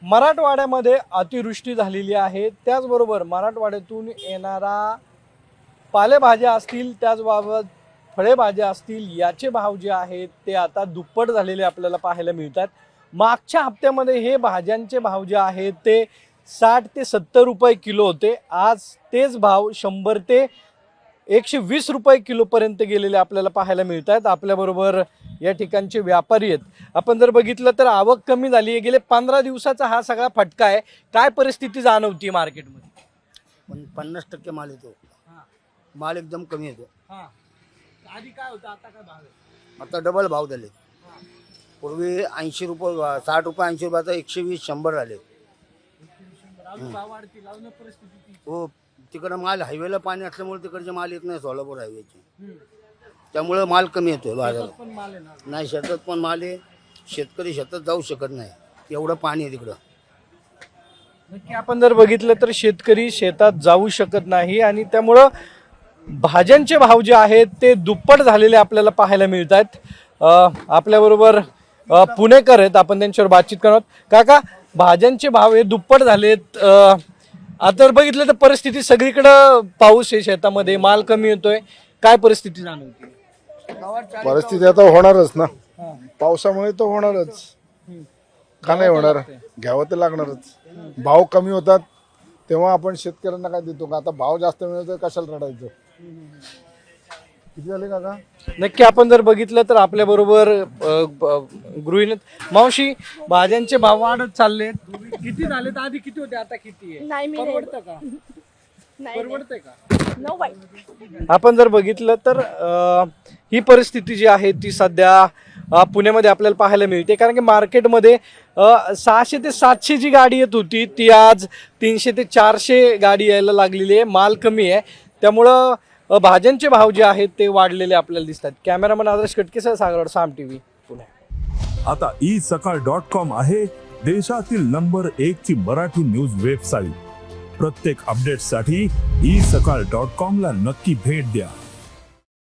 मराठवाड्यामध्ये अतिवृष्टी झालेली आहे, त्याचबरोबर मराठवाड्यातून येणारा पालेभाज्या असतील, त्याचबाबत फळेभाज्या असतील, याचे भाव जे आहेत ते आता दुप्पट झालेले आपल्याला पाहायला मिळतात। मागच्या हप्त्यामध्ये हे भाज्यांचे भाव जे आहेत ते 60 ते 70 रुपये किलो होते, आज तेच भाव 100 ते 120 रुपये किलो पर्यंत गेलेले आपल्याला पाहायला मिळतात। आपल्याबरोबर या ठिकाणचे व्यापारी आहेत। आपण जर बघितलं तर आवक कमी झाली आहे, गेले 15 दिवसाचा हा सगळा फटका आहे। काय परिस्थिती जाणवती मार्केटमध्ये? 50% माल येतो, माल एकदम कमी येतो। आधी काय होतं, आता काय भाव आहे? आता डबल भाव झाले। पूर्वी 80 रुपये 60 रुपये 80 रुपयाचा 120 100 झाले। हो, तिकडं माल हायवेला पाणी असल्यामुळे तिकडचे माल येत नाही सोलापूर हायवेचे, त्यामुळे माल कमी येतोय बाजारात। नाही, शेतात पण माल आहे, शेतकरी शेतात जाऊ शकत नाही, एवढं पाणी आहे तिकडं। नक्की आपण जर बघितलं तर शेतकरी शेतात जाऊ शकत नाही आणि त्यामुळं भाज्यांचे भाव जे आहेत ते दुप्पट झालेले आपल्याला पाहायला मिळतात। आपल्याबरोबर पुणेकर आहेत, आपण त्यांच्यावर बातचीत करणार आहोत। काका, भाज्यांचे भाव हे दुप्पट झालेत, आता बघितलं तर परिस्थिती सगळीकडं पाऊस आहे, शेतामध्ये माल कमी येतोय, काय परिस्थिती जाणवते? परिस्थिती आता होणारच ना, पावसामुळे तर होणारच, का नाही होणार? घ्यावं तर लागणारच। भाव कमी होतात तेव्हा आपण शेतकऱ्यांना काय देतो का? आता भाव जास्त मिळतो कशाला रडायचं? किती झाले काका? नक्की आपण जर बघितलं तर आपल्या बरोबर गृहिणी मावशी, भाज्यांचे भाव वाढत चालले, किती झालेत? आधी किती होते, आता किती आहे? परवडतं का? परवडतंय का? नो बाई। आपण जर बघितलं तर ही परिस्थिती जी आहे ती सध्या पुण्यामध्ये आपल्याला पाहायला मिळते, कारण की मार्केटमध्ये 600 ते 700 जी गाडी येत होती ती आज 300 ते 400 गाडी यायला लागलेली आहे। माल कमी आहे, त्यामुळं भाज्यांचे भाव जे आहेत ते वाढलेले आपल्याला दिसतात। कॅमेरामन आदर्श कटकेसह सागर, साम टीव्ही, पुणे। आता isakal.com आहे देशातील नंबर 1 ची मराठी न्यूज वेबसाईट। प्रत्येक अपडेटसाठी isakal.com ला नक्की भेट द्या।